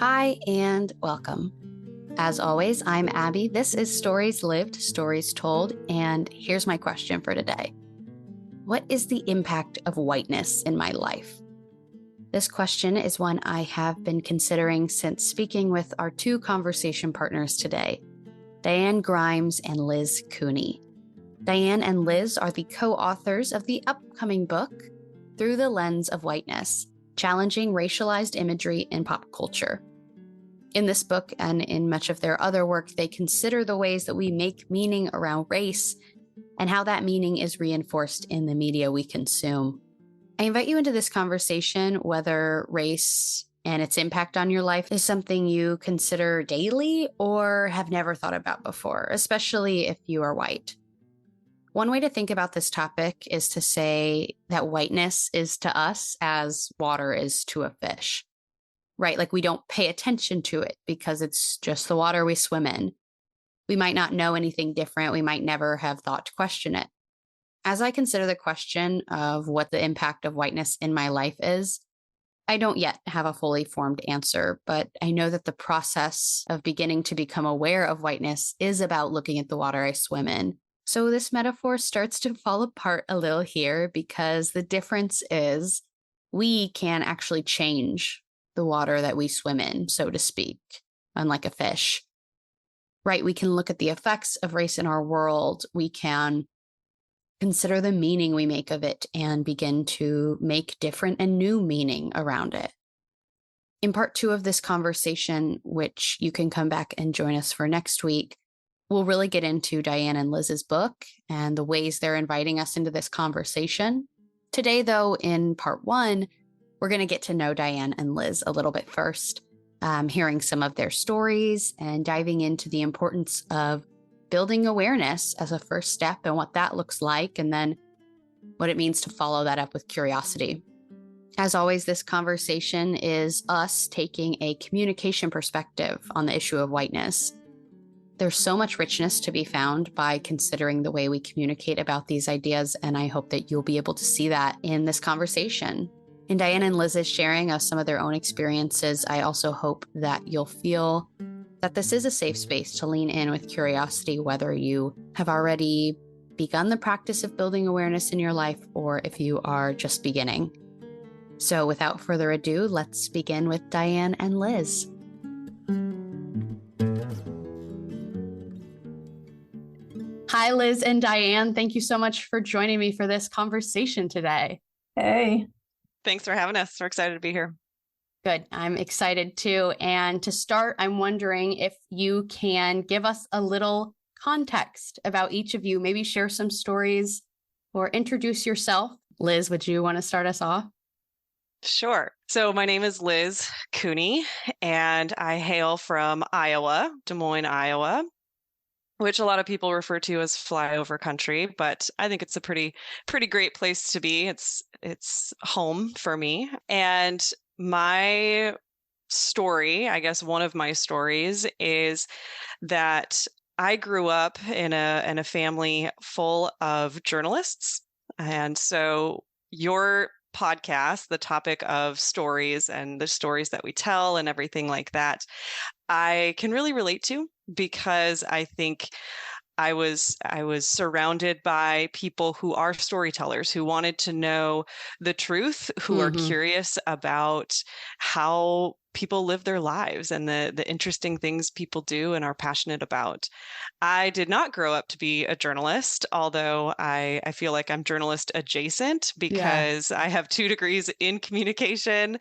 Hi and welcome. As always, I'm Abbie. This is Stories Lived, Stories Told, and here's my question for today. What is the impact of whiteness in my life? This question is one I have been considering since speaking with our two conversation partners today, Diane Grimes and Liz Cooney. Diane and Liz are the co-authors of the upcoming book, Through the Lens of Whiteness, Challenging Racialized Imagery in Pop Culture. In this book and in much of their other work, they consider the ways that we make meaning around race and how that meaning is reinforced in the media we consume. I invite you into this conversation whether race and its impact on your life is something you consider daily or have never thought about before, especially if you are white. One way to think about this topic is to say that whiteness is to us as water is to a fish, right? Like we don't pay attention to it because it's just the water we swim in. We might not know anything different. We might never have thought to question it. As I consider the question of what the impact of whiteness in my life is, I don't yet have a fully formed answer, but I know that the process of beginning to become aware of whiteness is about looking at the water I swim in. So this metaphor starts to fall apart a little here because the difference is we can actually change the water that we swim in, so to speak, unlike a fish. Right? We can look at the effects of race in our world. We can consider the meaning we make of it and begin to make different and new meaning around it. In part 2 of this conversation, which you can come back and join us for next week, we'll really get into Diane and Liz's book and the ways they're inviting us into this conversation. Today, though, in part 1, we're going to get to know Diane and Liz a little bit first, hearing some of their stories and diving into the importance of building awareness as a first step and what that looks like, and then what it means to follow that up with curiosity. As always, this conversation is us taking a communication perspective on the issue of whiteness. There's so much richness to be found by considering the way we communicate about these ideas, and I hope that you'll be able to see that in this conversation. In Diane and Liz's sharing of some of their own experiences, I also hope that you'll feel that this is a safe space to lean in with curiosity, whether you have already begun the practice of building awareness in your life or if you are just beginning. So without further ado, let's begin with Diane and Liz. Hi, Liz and Diane. Thank you so much for joining me for this conversation today. Hey. Thanks for having us. We're excited to be here. Good. I'm excited too. And to start, I'm wondering if you can give us a little context about each of you, maybe share some stories or introduce yourself. Liz, would you want to start us off? Sure. So my name is Liz Cooney, and I hail from Iowa, Des Moines, Iowa, which a lot of people refer to as flyover country, but I think it's a pretty great place to be. It's home for me. And my story, I guess one of my stories, is that I grew up in a family full of journalists. And so your podcast, the topic of stories and the stories that we tell and everything like that, I can really relate to, because I think I was surrounded by people who are storytellers, who wanted to know the truth, who are curious about how people live their lives and the interesting things people do and are passionate about. I did not grow up to be a journalist, although I feel like I'm journalist adjacent because I have 2 degrees in communication.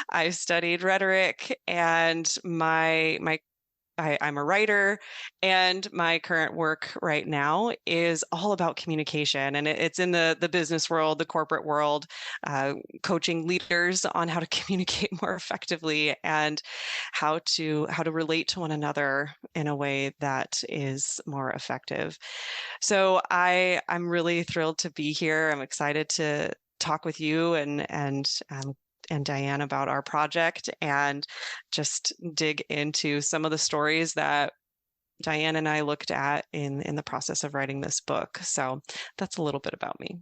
I studied rhetoric, and I'm a writer, and my current work right now is all about communication, and it's in the business world, the corporate world, coaching leaders on how to communicate more effectively and how to relate to one another in a way that is more effective. So I'm really thrilled to be here. I'm excited to talk with you and Diane about our project and just dig into some of the stories that Diane and I looked at in the process of writing this book. So that's a little bit about me.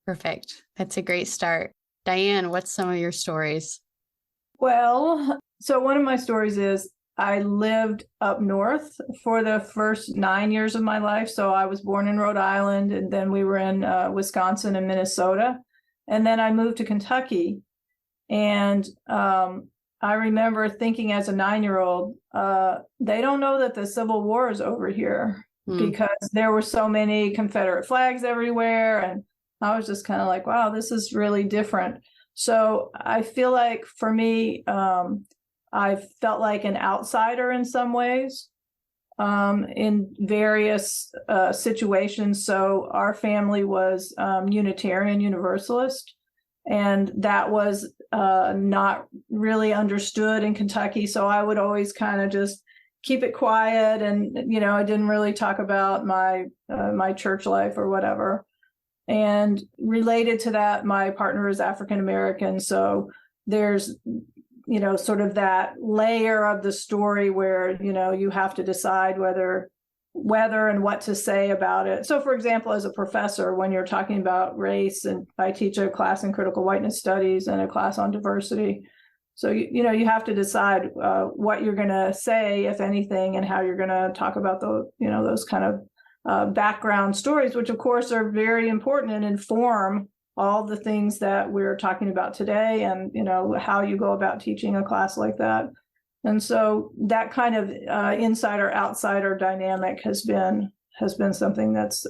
Perfect. That's a great start. Diane, what's some of your stories? Well, So one of my stories is I lived up north for the first 9 years of my life. So I was born in Rhode Island, and then we were in Wisconsin and Minnesota. And then I moved to Kentucky. And I remember thinking as a 9-year-old, they don't know that the Civil War is over here because there were so many Confederate flags everywhere. And I was just kind of like, wow, this is really different. So I feel like for me, I felt like an outsider in some ways in various situations. So our family was Unitarian Universalist, and that was not really understood in Kentucky. So I would always kind of just keep it quiet, and I didn't really talk about my my church life or whatever. And related to that, my partner is African American, so there's sort of that layer of the story where, you have to decide whether and what to say about it. So, for example, as a professor, when you're talking about race, and I teach a class in critical whiteness studies and a class on diversity. So, you have to decide what you're going to say, if anything, and how you're going to talk about those kind of background stories, which of course are very important and inform all the things that we're talking about today, and how you go about teaching a class like that. And so that kind of insider outsider dynamic has been something that's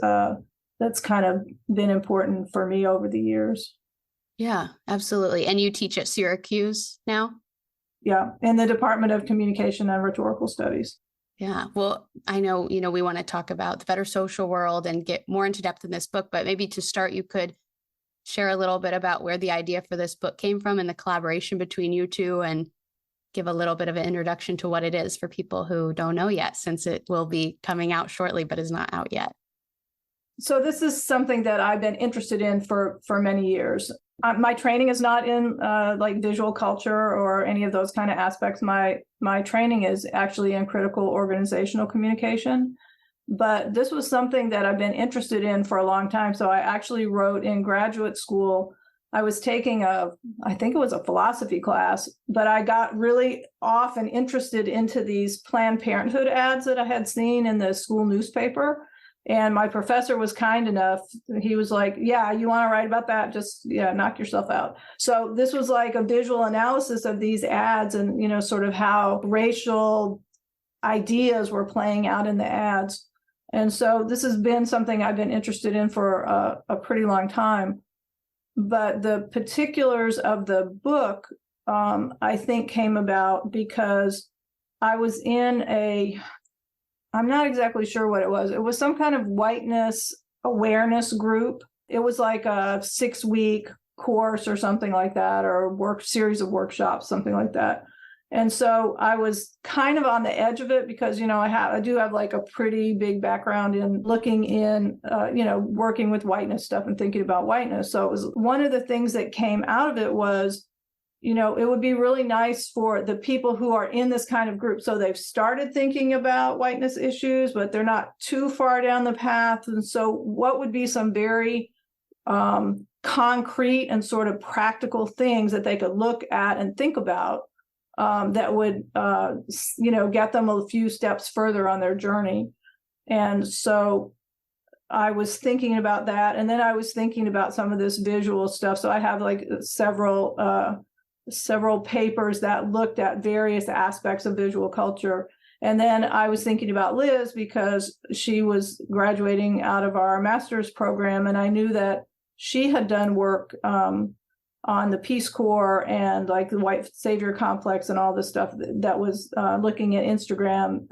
kind of been important for me over the years. Yeah, absolutely. And you teach at Syracuse now? Yeah, in the Department of Communication and Rhetorical Studies. Yeah. Well, I know, we want to talk about the better social world and get more into depth in this book, but maybe to start, you could share a little bit about where the idea for this book came from and the collaboration between you two, and give a little bit of an introduction to what it is for people who don't know yet, since it will be coming out shortly, but is not out yet. So this is something that I've been interested in for many years. My training is not in like visual culture or any of those kind of aspects. My training is actually in critical organizational communication. But this was something that I've been interested in for a long time. So I actually wrote in graduate school. I was taking I think it was a philosophy class, but I got really off and interested into these Planned Parenthood ads that I had seen in the school newspaper. And my professor was kind enough. He was like, yeah, you want to write about that? Just, knock yourself out. So this was like a visual analysis of these ads and, sort of how racial ideas were playing out in the ads. And so this has been something I've been interested in for a pretty long time. But the particulars of the book, I think, came about because I was in I'm not exactly sure what it was. It was some kind of whiteness awareness group. It was like a 6-week course or something like that, or a series of workshops, something like that. And so I was kind of on the edge of it because, I do have like a pretty big background in looking in, working with whiteness stuff and thinking about whiteness. So it was one of the things that came out of it was, it would be really nice for the people who are in this kind of group. So they've started thinking about whiteness issues, but they're not too far down the path. And so what would be some very concrete and sort of practical things that they could look at and think about that would, get them a few steps further on their journey. And so I was thinking about that. And then I was thinking about some of this visual stuff. So I have like several papers that looked at various aspects of visual culture. And then I was thinking about Liz because she was graduating out of our master's program. And I knew that she had done work on the Peace Corps and like the white savior complex and all this stuff that was looking at Instagram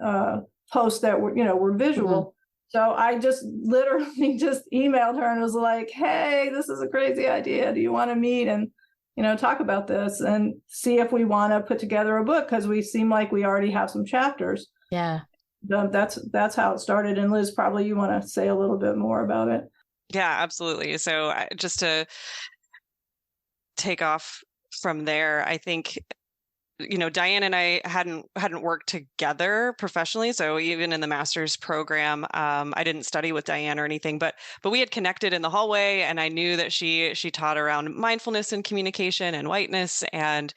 posts that were visual. Mm-hmm. So I just literally just emailed her and was like, hey, this is a crazy idea. Do you want to meet and, talk about this and see if we want to put together a book? Because we seem like we already have some chapters. Yeah. That's how it started. And Liz, probably you want to say a little bit more about it. Yeah, absolutely. So just to take off from there, I think, Diane and I hadn't worked together professionally. So even in the master's program, I didn't study with Diane or anything, but we had connected in the hallway, and I knew that she taught around mindfulness and communication and whiteness. And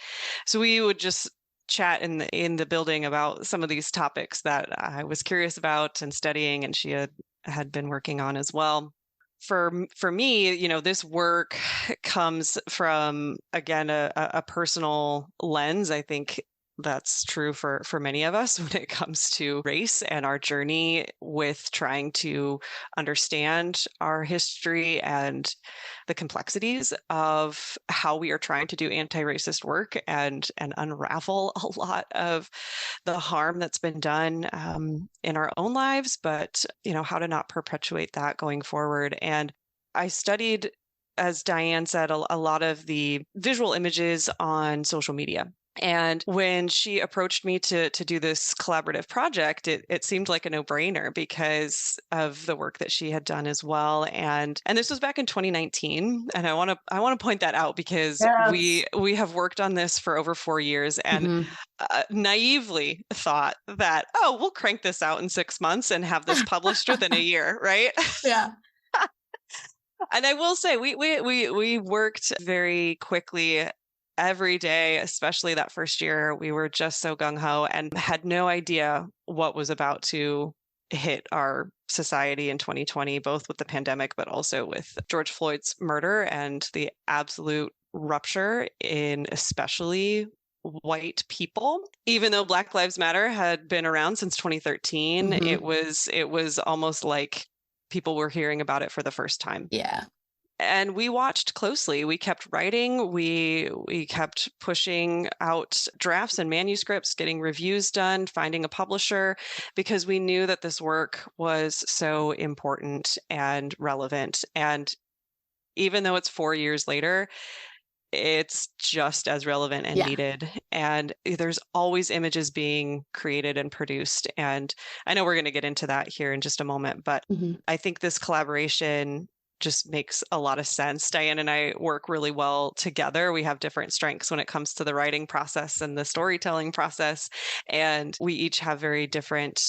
so we would just chat in the building about some of these topics that I was curious about and studying, and she had been working on as well. For me, this work comes from, again, a personal lens. I think that's true for many of us when it comes to race and our journey with trying to understand our history and the complexities of how we are trying to do anti-racist work and unravel a lot of the harm that's been done in our own lives, but how to not perpetuate that going forward. And I studied, as Diane said, a lot of the visual images on social media. And when she approached me to do this collaborative project, it seemed like a no-brainer because of the work that she had done as well. And this was back in 2019. And I want to point that out because Yes. we have worked on this for over 4 years and naively thought that, oh, we'll crank this out in 6 months and have this published within a year, right? Yeah. And I will say we worked very quickly. Every day, especially that first year, we were just so gung-ho and had no idea what was about to hit our society in 2020, both with the pandemic, but also with George Floyd's murder and the absolute rupture in especially white people. Even though Black Lives Matter had been around since 2013, it was almost like people were hearing about it for the first time. Yeah. And we watched closely. We kept writing. We kept pushing out drafts and manuscripts, getting reviews done, finding a publisher, because we knew that this work was so important and relevant. And even though it's 4 years later, it's just as relevant and needed. And there's always images being created and produced. And I know we're going to get into that here in just a moment, but I think this collaboration just makes a lot of sense. Diane and I work really well together. We have different strengths when it comes to the writing process and the storytelling process, and we each have very different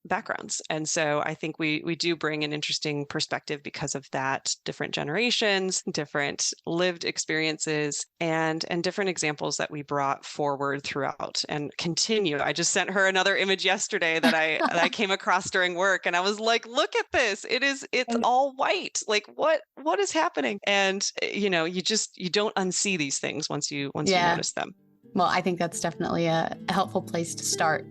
backgrounds. And so I think we do bring an interesting perspective because of that. Different generations, different lived experiences, and different examples that we brought forward throughout and continue. I just sent her another image yesterday that I came across during work, and I was like, look at this. It's all white. Like what is happening? And you don't unsee these things once you notice them. Well, I think that's definitely a helpful place to start.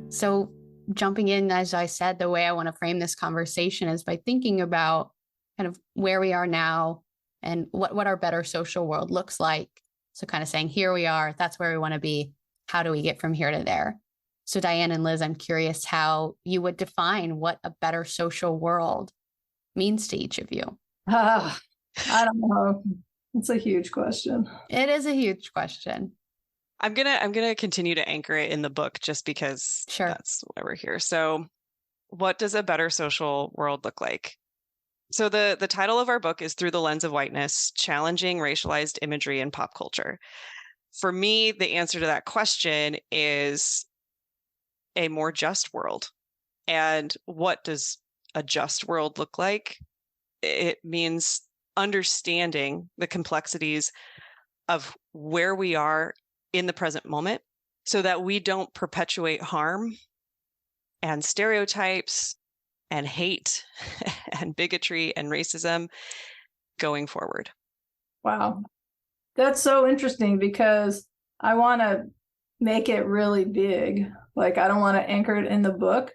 So jumping in, as I said, the way I want to frame this conversation is by thinking about kind of where we are now and what our better social world looks like. So kind of saying, here we are, that's where we want to be. How do we get from here to there? So Diane and Liz, I'm curious how you would define what a better social world means to each of you. I don't know. It's a huge question. It is a huge question. I'm gonna continue to anchor it in the book just because that's why we're here. So what does a better social world look like? So the title of our book is Through the Lens of Whiteness, Challenging Racialized Imagery in Pop Culture. For me, the answer to that question is a more just world. And what does a just world look like? It means understanding the complexities of where we are in the present moment so that we don't perpetuate harm and stereotypes and hate and bigotry and racism going forward. Wow. That's so interesting because I want to make it really big. Like, I don't want to anchor it in the book.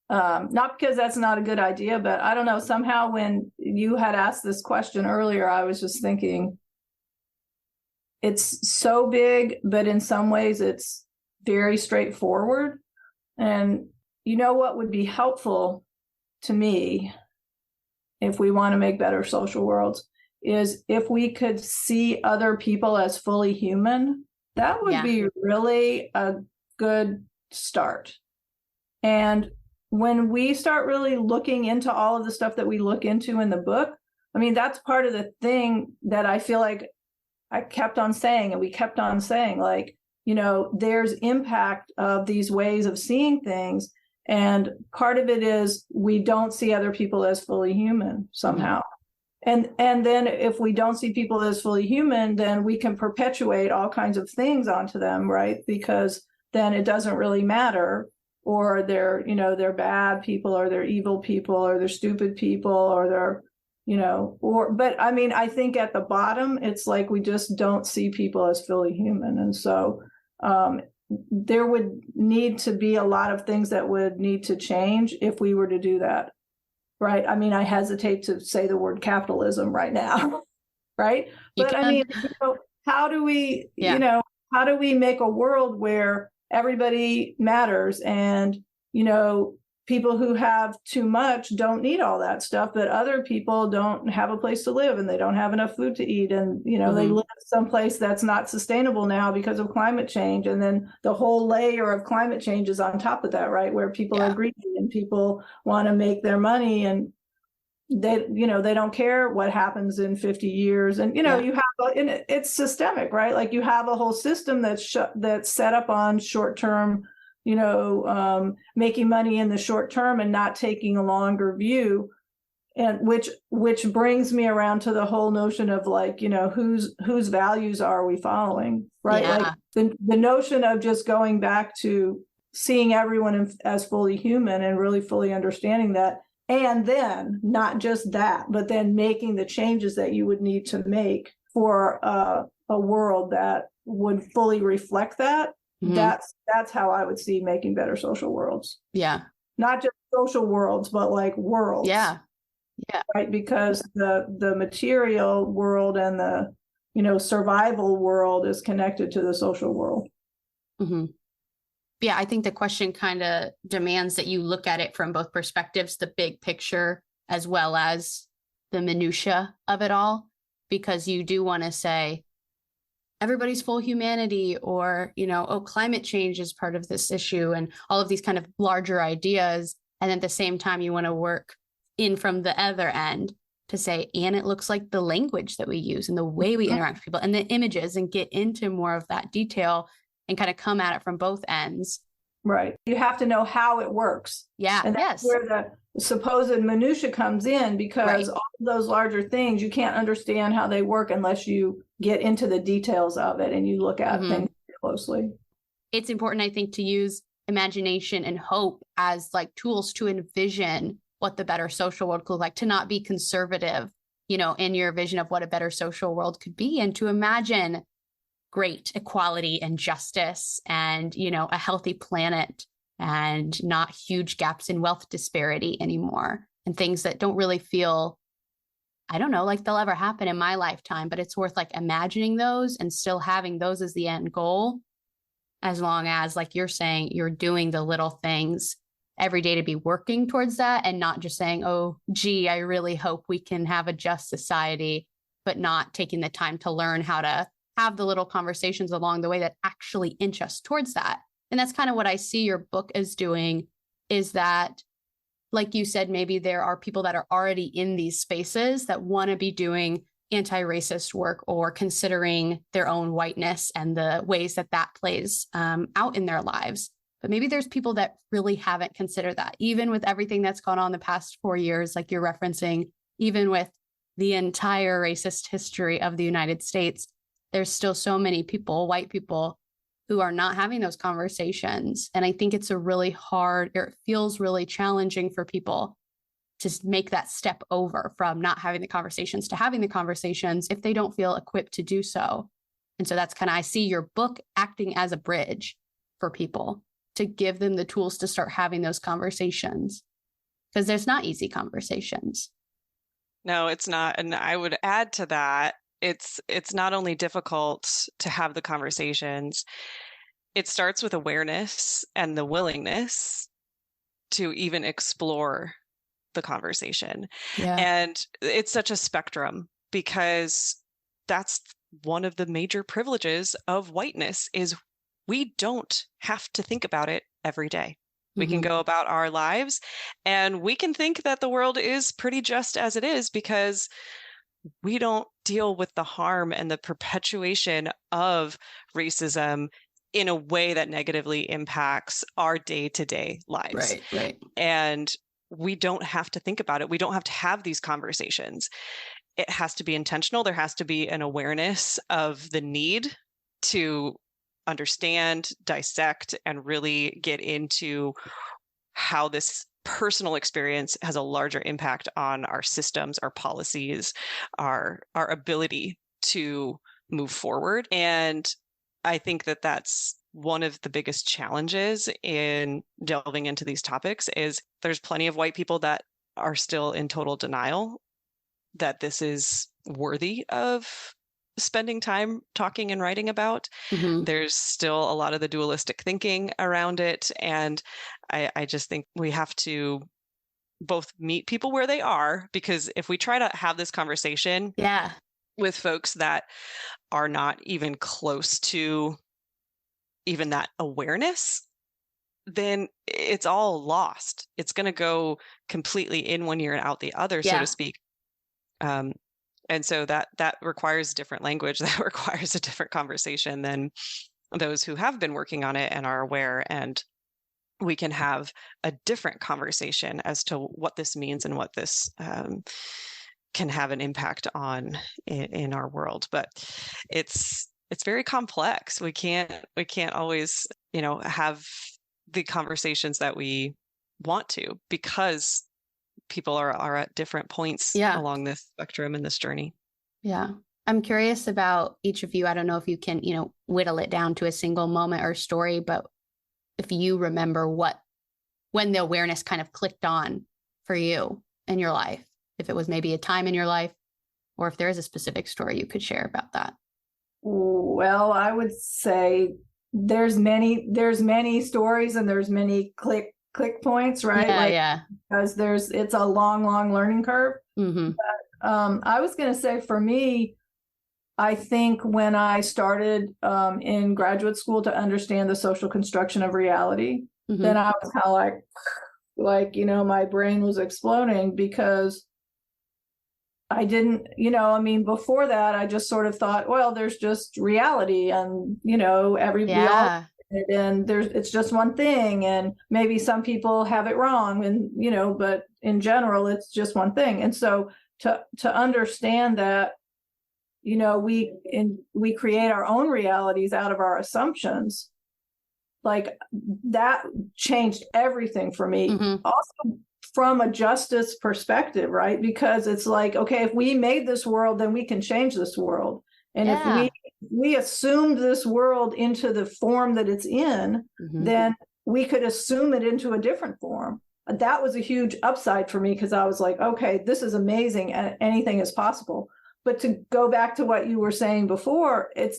Not because that's not a good idea, but I don't know. Somehow when you had asked this question earlier, I was just thinking it's so big, but in some ways it's very straightforward. And you know what would be helpful to me if we want to make better social worlds is if we could see other people as fully human. That would be really a good start. And when we start really looking into all of the stuff that we look into in the book, I mean, that's part of the thing that I feel like I kept on saying, and we kept on saying, like, there's impact of these ways of seeing things. And part of it is we don't see other people as fully human somehow. And then if we don't see people as fully human, then we can perpetuate all kinds of things onto them, right? Because then it doesn't really matter, or they're bad people, or they're evil people, or they're stupid people, or they're, but I mean, I think at the bottom, it's like we just don't see people as fully human. And so there would need to be a lot of things that would need to change if we were to do that. Right. I mean, I hesitate to say the word capitalism right now. Right. But I mean, how do we, how do we make a world where everybody matters and, people who have too much don't need all that stuff, but other people don't have a place to live and they don't have enough food to eat. And, they live someplace that's not sustainable now because of climate change. And then the whole layer of climate change is on top of that, right? Where people are greedy and people want to make their money, and they don't care what happens in 50 years. And, you have, and it's systemic, right? Like you have a whole system that's set up on short-term, making money in the short term and not taking a longer view. And which brings me around to the whole notion of like, whose values are we following, right? Like the notion of just going back to seeing everyone as fully human and really fully understanding that. And then not just that, but then making the changes that you would need to make for a world that would fully reflect that. That's how I would see making better social worlds. Yeah. Not just social worlds, but like worlds. Yeah. Yeah. Right. Because the material world and the, survival world is connected to the social world. Yeah. I think the question kind of demands that you look at it from both perspectives, the big picture, as well as the minutia of it all, because you do want to say, everybody's full humanity, or, climate change is part of this issue, and all of these kind of larger ideas. And at the same time, you want to work in from the other end to say, and it looks like the language that we use and the way we interact with people and the images, and get into more of that detail and kind of come at it from both ends. Right. You have to know how it works. Yeah. And that's where the supposed minutia comes in, because all of those larger things, you can't understand how they work unless you get into the details of it and you look at things closely. It's important, I think, to use imagination and hope as like tools to envision what the better social world could look like, to not be conservative, in your vision of what a better social world could be, and to imagine great equality and justice and, a healthy planet, and not huge gaps in wealth disparity anymore, and things that don't really feel, I don't know, like they'll ever happen in my lifetime, but it's worth like imagining those and still having those as the end goal, as long as, like you're saying, you're doing the little things every day to be working towards that, and not just saying, oh, gee, I really hope we can have a just society, but not taking the time to learn how to have the little conversations along the way that actually inch us towards that. And that's kind of what I see your book as doing, is that, like you said, maybe there are people that are already in these spaces that want to be doing anti-racist work or considering their own whiteness and the ways that that plays out in their lives. But maybe there's people that really haven't considered that, even with everything that's gone on the past 4 years, like you're referencing, even with the entire racist history of the United States. There's still so many people, white people, who are not having those conversations. And I think it's it feels really challenging for people to make that step over from not having the conversations to having the conversations if they don't feel equipped to do so. And so that's kind of, I see your book acting as a bridge for people to give them the tools to start having those conversations, because there's not easy conversations. No, it's not. And I would add to that, it's not only difficult to have the conversations, it starts with awareness and the willingness to even explore the conversation. Yeah. And it's such a spectrum, because that's one of the major privileges of whiteness, is we don't have to think about it every day. We can go about our lives and we can think that the world is pretty just as it is, because we don't deal with the harm and the perpetuation of racism in a way that negatively impacts our day-to-day lives. Right. And we don't have to think about it. We don't have to have these conversations. It has to be intentional. There has to be an awareness of the need to understand, dissect, and really get into how this personal experience has a larger impact on our systems, our policies, our ability to move forward. And I think that that's one of the biggest challenges in delving into these topics is there's plenty of white people that are still in total denial that this is worthy of spending time talking and writing about. Mm-hmm. There's still a lot of the dualistic thinking around it. And I just think we have to both meet people where they are, because if we try to have this conversation with folks that are not even close to even that awareness, then it's all lost. It's going to go completely in one ear and out the other, so to speak. And so that requires different language, that requires a different conversation than those who have been working on it and are aware. And we can have a different conversation as to what this means and what this can have an impact on in our world. But it's very complex. We can't always, have the conversations that we want to, because people are at different points along this spectrum in this journey. Yeah. I'm curious about each of you. I don't know if you can, whittle it down to a single moment or story, but if you remember when the awareness kind of clicked on for you in your life, if it was maybe a time in your life, or if there is a specific story you could share about that. Well, I would say there's many stories and there's many click points, right? Because it's a long learning curve. Mm-hmm. But, I was going to say, for me, I think when I started in graduate school to understand the social construction of reality, mm-hmm. then I was kind of like, my brain was exploding, because I didn't, before that, I just sort of thought, well, there's just reality, and, it's just one thing, and maybe some people have it wrong, and, but in general, it's just one thing. And so to understand that, we create our own realities out of our assumptions, like that changed everything for me. Mm-hmm. Also, from a justice perspective, right? Because it's like, okay, if we made this world, then we can change this world. And if we assumed this world into the form that it's in, mm-hmm. then we could assume it into a different form. That was a huge upside for me, because I was like, okay, this is amazing, and anything is possible. But to go back to what you were saying before, it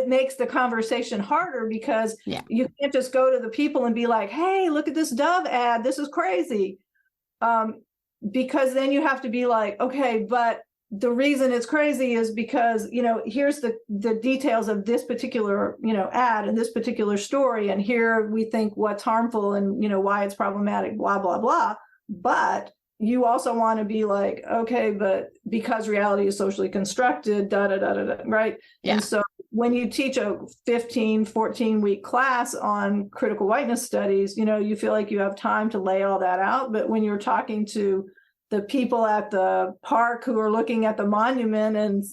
makes the conversation harder, because you can't just go to the people and be like, hey, look at this Dove ad, this is crazy. Because then you have to be like, okay, but the reason it's crazy is because, here's the details of this particular, ad and this particular story. And here we think what's harmful and, why it's problematic, blah, blah, blah. But you also want to be like, okay, but because reality is socially constructed, da, da, da, da, da, right? Yeah. And so when you teach a 15, 14-week class on critical whiteness studies, you feel like you have time to lay all that out. But when you're talking to the people at the park who are looking at the monument and,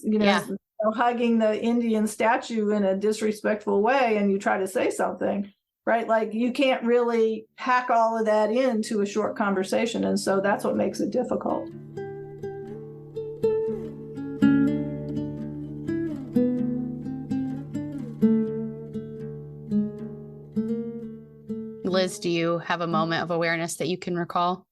hugging the Indian statue in a disrespectful way, and you try to say something, right? Like, you can't really pack all of that into a short conversation. And so that's what makes it difficult. Liz, do you have a moment of awareness that you can recall?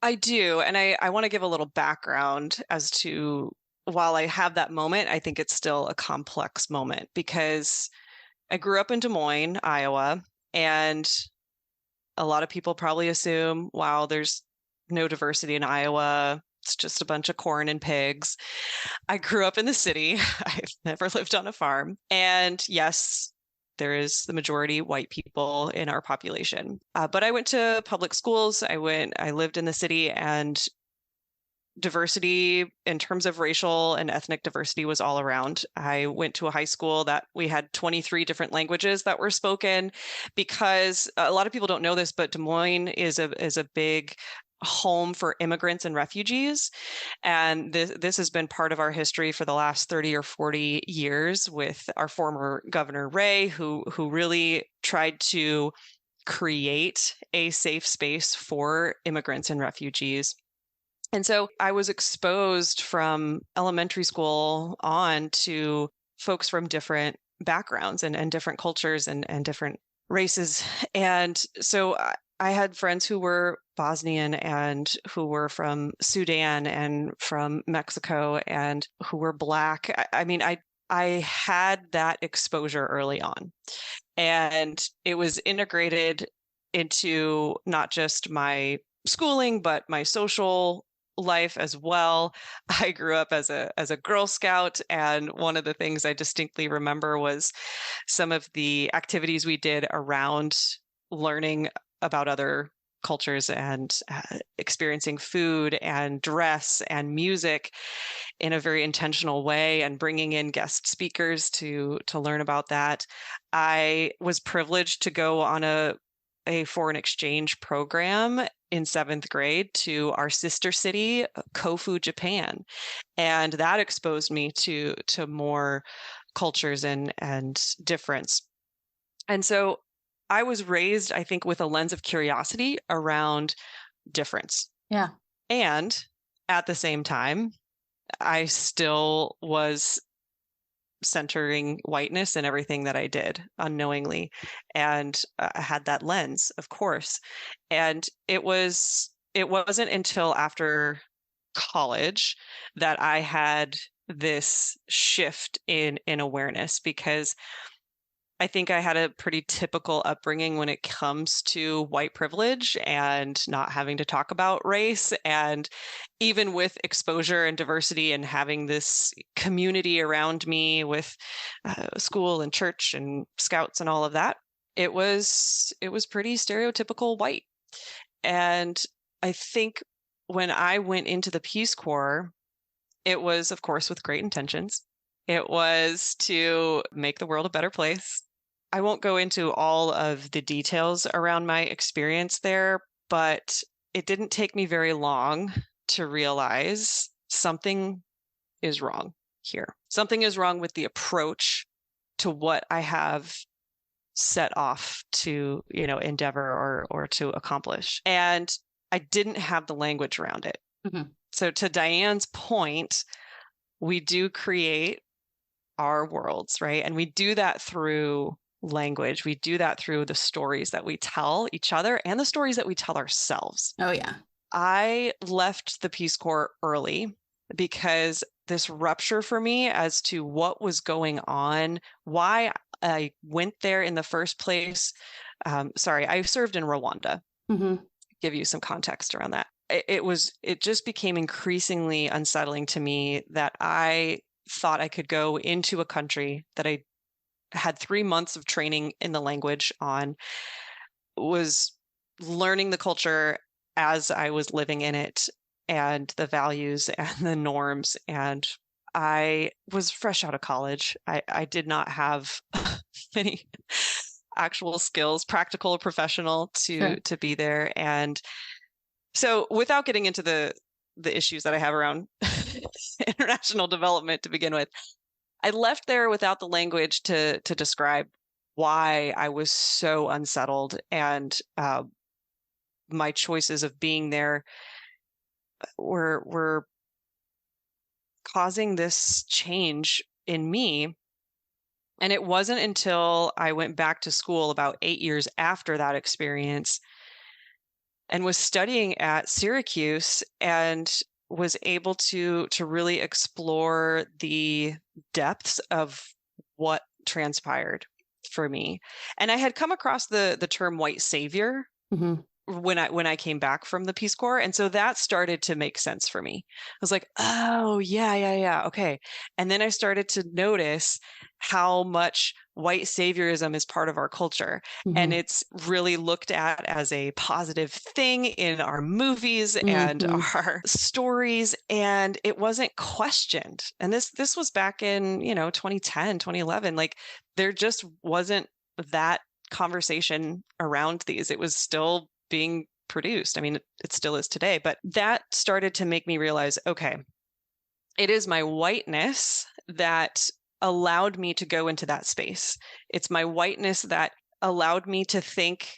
I do. And I want to give a little background as to, while I have that moment, I think it's still a complex moment, because I grew up in Des Moines, Iowa, and a lot of people probably assume, wow, there's no diversity in Iowa. It's just a bunch of corn and pigs. I grew up in the city. I've never lived on a farm. And yes, there is the majority white people in our population. But I went to public schools. I lived in the city, and diversity in terms of racial and ethnic diversity was all around. I went to a high school that we had 23 different languages that were spoken, because a lot of people don't know this, but Des Moines is a big home for immigrants and refugees. And this has been part of our history for the last 30 or 40 years with our former Governor Ray, who really tried to create a safe space for immigrants and refugees. And so I was exposed from elementary school on to folks from different backgrounds and different cultures and different races. And so I had friends who were Bosnian and who were from Sudan and from Mexico and who were Black. I mean, I had that exposure early on, and it was integrated into not just my schooling, but my social life as well. I grew up as a Girl Scout, and one of the things I distinctly remember was some of the activities we did around learning about other cultures and experiencing food and dress and music in a very intentional way, and bringing in guest speakers to learn about that. I was privileged to go on a foreign exchange program in 7th grade to our sister city, Kofu, Japan. And that exposed me to more cultures and difference. And so I was raised, I think, with a lens of curiosity around difference. Yeah. And at the same time, I still was centering whiteness in everything that I did unknowingly, and I had that lens, of course. And it wasn't until after college that I had this shift in awareness, because I think I had a pretty typical upbringing when it comes to white privilege and not having to talk about race. And even with exposure and diversity and having this community around me with school and church and scouts and all of that, it was pretty stereotypical white. And I think when I went into the Peace Corps, it was, of course, with great intentions. It was to make the world a better place. I won't go into all of the details around my experience there, but it didn't take me very long to realize something is wrong here. Something is wrong with the approach to what I have set off to, endeavor or to accomplish. And I didn't have the language around it. Mm-hmm. So to Diane's point, we do create our worlds, right? And we do that through language. We do that through the stories that we tell each other and the stories that we tell ourselves. Oh, yeah. I left the Peace Corps early because this rupture for me as to what was going on, why I went there in the first place. I served in Rwanda. Mm-hmm. Give you some context around that. It just became increasingly unsettling to me that I thought I could go into a country that I had 3 months of training in the language on, was learning the culture as I was living in it and the values and the norms. And I was fresh out of college. I did not have many actual skills, practical or professional, to be there. And so without getting into the issues that I have around international development to begin with, I left there without the language to describe why I was so unsettled, and my choices of being there were causing this change in me. And it wasn't until I went back to school about 8 years after that experience and was studying at Syracuse and was able to really explore the depths of what transpired for me. And I had come across the term white savior mm-hmm. when I came back from the Peace Corps. And so that started to make sense for me. I was like, oh, yeah. Okay. And then I started to notice how much white saviorism is part of our culture. Mm-hmm. And it's really looked at as a positive thing in our movies and our stories. And it wasn't questioned. And this was back in, 2010, 2011. Like, there just wasn't that conversation around these. It was still being produced. I mean, it still is today, but that started to make me realize, okay, it is my whiteness that allowed me to go into that space. It's my whiteness that allowed me to think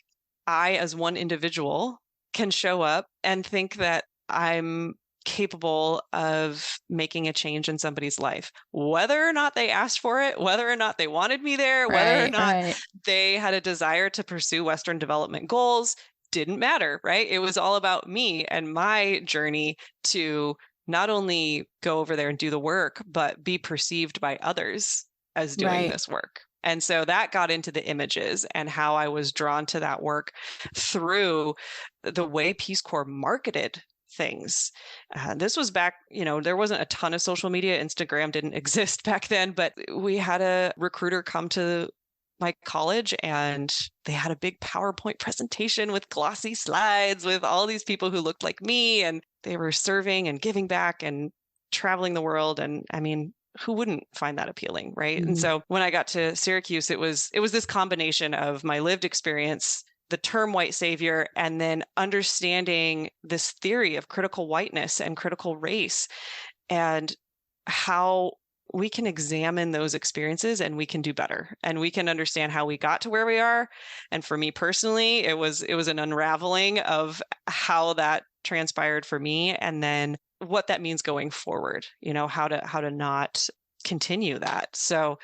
I, as one individual, can show up and think that I'm capable of making a change in somebody's life, whether or not they asked for it, whether or not they wanted me there, whether or not they had a desire to pursue Western development goals, didn't matter, right? It was all about me and my journey to not only go over there and do the work, but be perceived by others as doing this work. And so that got into the images and how I was drawn to that work through the way Peace Corps marketed things. This was back, there wasn't a ton of social media. Instagram didn't exist back then, but we had a recruiter come to my college and they had a big PowerPoint presentation with glossy slides with all these people who looked like me, and they were serving and giving back and traveling the world. And I mean, who wouldn't find that appealing, right? And so when I got to Syracuse, it was this combination of my lived experience, the term white savior, and then understanding this theory of critical whiteness and critical race, and how we can examine those experiences and we can do better, and we can understand how we got to where we are. And for me personally, it was an unraveling of how that transpired for me, and then what that means going forward, how to not continue that. So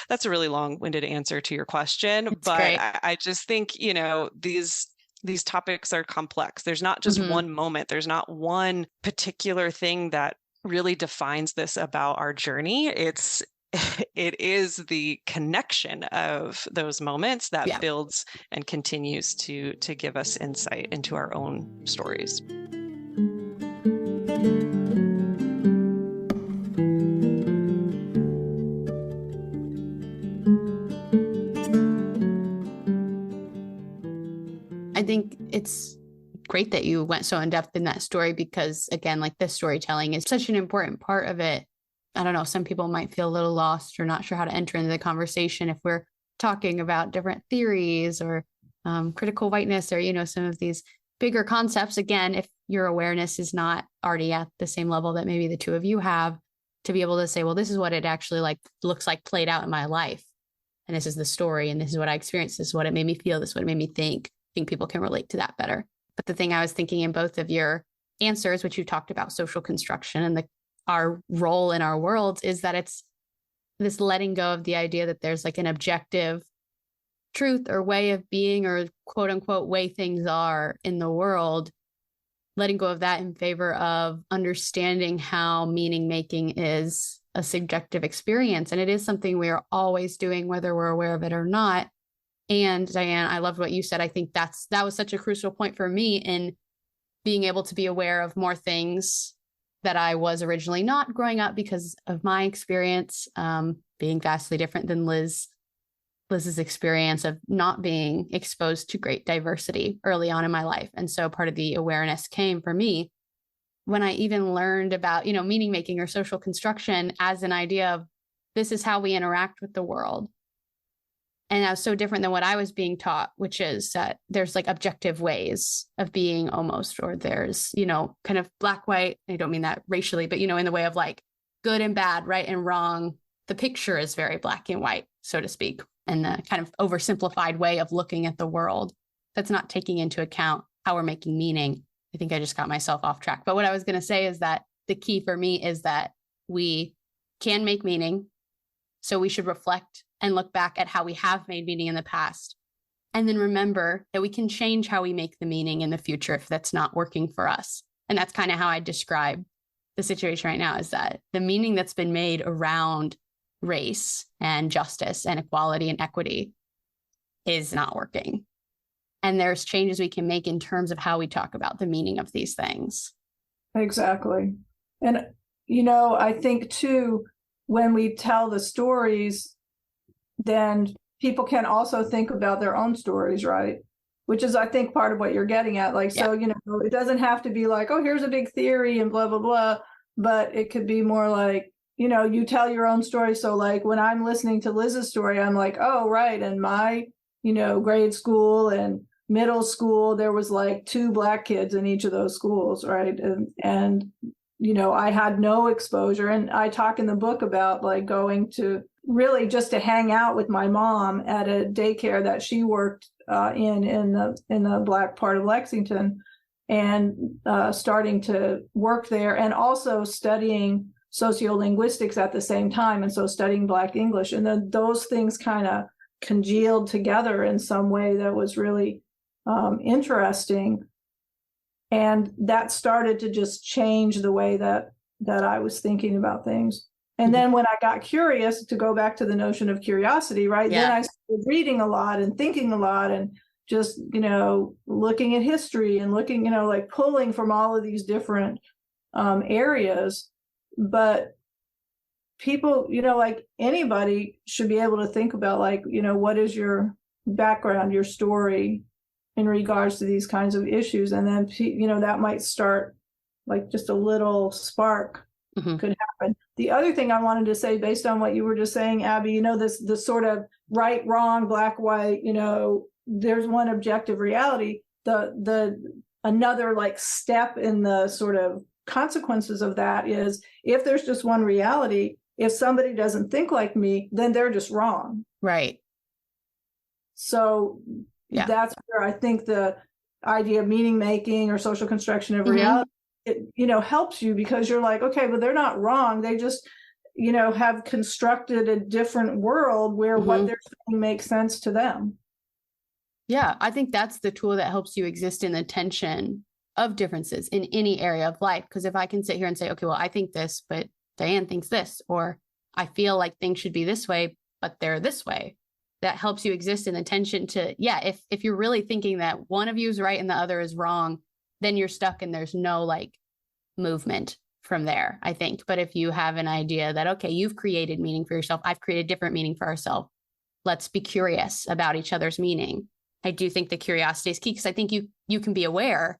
that's a really long-winded answer to your question. It's but I just think, these topics are complex. There's not just one moment. There's not one particular thing that really defines this about our journey. It is the connection of those moments that builds and continues to give us insight into our own stories. I think it's great that you went so in depth in that story, because again, like, this storytelling is such an important part of it. I don't know, some people might feel a little lost or not sure how to enter into the conversation if we're talking about different theories or critical whiteness or, some of these bigger concepts. Again, if your awareness is not already at the same level that maybe the two of you have, to be able to say, well, this is what it actually looks like played out in my life. And this is the story, and this is what I experienced. This is what it made me feel. This is what it made me think. I think people can relate to that better. But the thing I was thinking in both of your answers, which you talked about social construction and our role in our worlds, is that it's this letting go of the idea that there's like an objective truth or way of being, or quote unquote way things are in the world, letting go of that in favor of understanding how meaning making is a subjective experience. And it is something we are always doing, whether we're aware of it or not. And Diane, I loved what you said. I think that was such a crucial point for me in being able to be aware of more things that I was originally not growing up, because of my experience being vastly different than Liz's experience of not being exposed to great diversity early on in my life. And so part of the awareness came for me when I even learned about, meaning making or social construction as an idea of this is how we interact with the world. And that was so different than what I was being taught, which is that there's like objective ways of being almost, or there's, kind of black, white. I don't mean that racially, but, in the way of like good and bad, right and wrong. The picture is very black and white, so to speak, and the kind of oversimplified way of looking at the world that's not taking into account how we're making meaning. I think I just got myself off track. But what I was going to say is that the key for me is that we can make meaning. So we should reflect and look back at how we have made meaning in the past. And then remember that we can change how we make the meaning in the future if that's not working for us. And that's kind of how I describe the situation right now, is that the meaning that's been made around race and justice and equality and equity is not working. And there's changes we can make in terms of how we talk about the meaning of these things. Exactly. And, I think too, when we tell the stories, then people can also think about their own stories, right? Which is, I think, part of what you're getting at. Like, so, it doesn't have to be like, oh, here's a big theory and blah, blah, blah. But it could be more like, you tell your own story. So like when I'm listening to Liz's story, I'm like, oh, right. And my, grade school and middle school, there was like 2 Black kids in each of those schools, right? And I had no exposure. And I talk in the book about like going to really just to hang out with my mom at a daycare that she worked in the Black part of Lexington, and starting to work there, and also studying sociolinguistics at the same time. And so studying Black English. And then those things kind of congealed together in some way that was really interesting. And that started to just change the way that I was thinking about things. And then when I got curious, to go back to the notion of curiosity, right? Yeah. Then I started reading a lot and thinking a lot, and just, looking at history and looking, like pulling from all of these different areas. But people, like anybody should be able to think about like, what is your background, your story in regards to these kinds of issues. And then, that might start like just a little spark could happen. The other thing I wanted to say, based on what you were just saying, Abbie, this sort of right, wrong, black, white, there's one objective reality. The another like step in the sort of consequences of that is, if there's just one reality, if somebody doesn't think like me, then they're just wrong. Right. So that's where I think the idea of meaning making or social construction of reality, it, helps you, because you're like, okay, but they're not wrong. They just, have constructed a different world where what they're saying makes sense to them. Yeah, I think that's the tool that helps you exist in the tension of differences in any area of life. Because if I can sit here and say, okay, well, I think this, but Diane thinks this, or I feel like things should be this way, but they're this way, that helps you exist in the tension to, if you're really thinking that one of you is right and the other is wrong, then you're stuck and there's no like movement from there, I think. But if you have an idea that, okay, you've created meaning for yourself, I've created different meaning for ourselves, let's be curious about each other's meaning. I do think the curiosity is key, because I think you can be aware,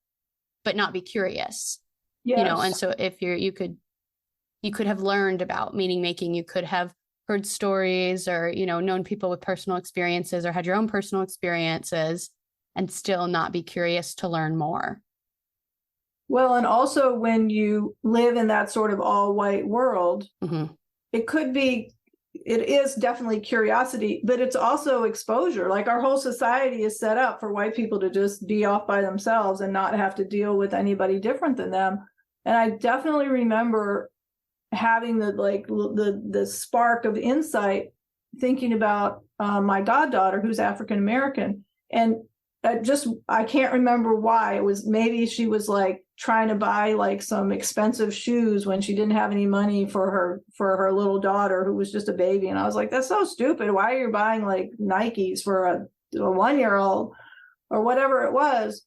but not be curious. Yes. And so if you could have learned about meaning making, you could have heard stories or, known people with personal experiences or had your own personal experiences, and still not be curious to learn more. Well, and also when you live in that sort of all white world, it is definitely curiosity, but it's also exposure. Like our whole society is set up for white people to just be off by themselves and not have to deal with anybody different than them. And I definitely remember having the spark of insight, thinking about my goddaughter, who's African American. And I can't remember why. It was, maybe she was like trying to buy like some expensive shoes when she didn't have any money for her little daughter, who was just a baby. And I was like, that's so stupid. Why are you buying like Nikes for a 1-year-old or whatever it was?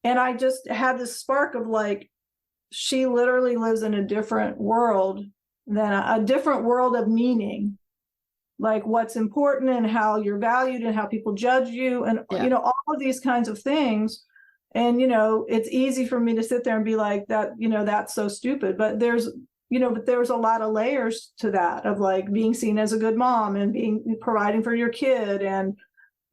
And I just had this spark of like, she literally lives in a different world, than a different world of meaning, like what's important and how you're valued and how people judge you, and all of these kinds of things. And it's easy for me to sit there and be like, that, that's so stupid, but there's a lot of layers to that, of like being seen as a good mom and providing for your kid, and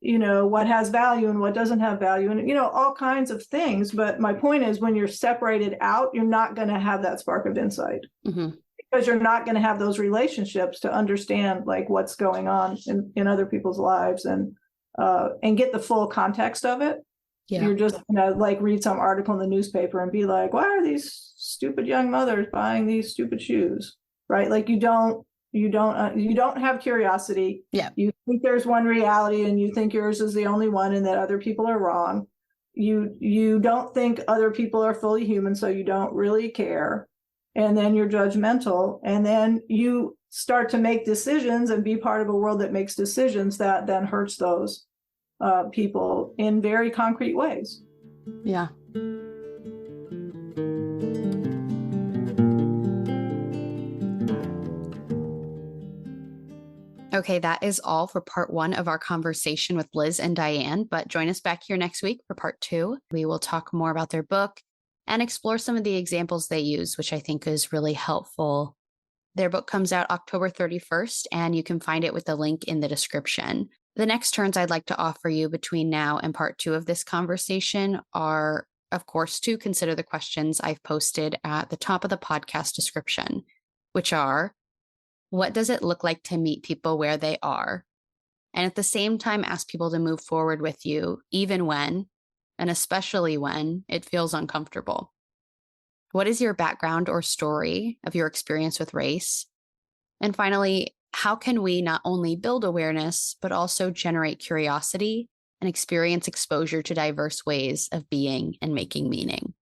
what has value and what doesn't have value, and all kinds of things. But my point is, when you're separated out, you're not going to have that spark of insight, because you're not going to have those relationships to understand like what's going on in other people's lives, and get the full context of it. You're just like read some article in the newspaper and be like, why are these stupid young mothers buying these stupid shoes, right? Like you don't have curiosity. You think there's one reality, and you think yours is the only one, and that other people are wrong. You don't think other people are fully human, so you don't really care. And then you're judgmental, and then you start to make decisions and be part of a world that makes decisions that then hurts those people in very concrete ways. Yeah. Okay, that is all for part 1 of our conversation with Liz and Diane, but join us back here next week for part 2. We will talk more about their book and explore some of the examples they use, which I think is really helpful. Their book comes out October 31st, and you can find it with the link in the description. The next turns I'd like to offer you between now and part 2 of this conversation are, of course, to consider the questions I've posted at the top of the podcast description, which are, what does it look like to meet people where they are? And at the same time, ask people to move forward with you, even when, and especially when, it feels uncomfortable. What is your background or story of your experience with race? And finally, how can we not only build awareness, but also generate curiosity and experience exposure to diverse ways of being and making meaning?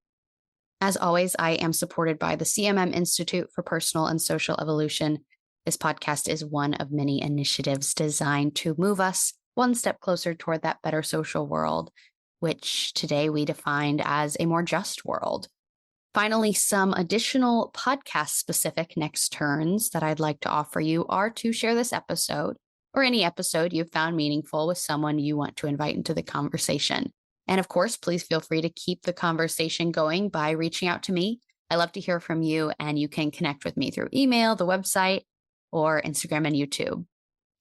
As always, I am supported by the CMM Institute for Personal and Social Evolution. This podcast is one of many initiatives designed to move us one step closer toward that better social world, which today we defined as a more just world. Finally, some additional podcast-specific next turns that I'd like to offer you are to share this episode or any episode you've found meaningful with someone you want to invite into the conversation. And of course, please feel free to keep the conversation going by reaching out to me. I love to hear from you, and you can connect with me through email, the website, or Instagram and YouTube.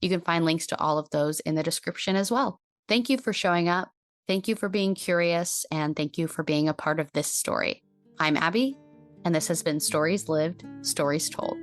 You can find links to all of those in the description as well. Thank you for showing up. Thank you for being curious, and thank you for being a part of this story. I'm Abbie, and this has been Stories Lived, Stories Told.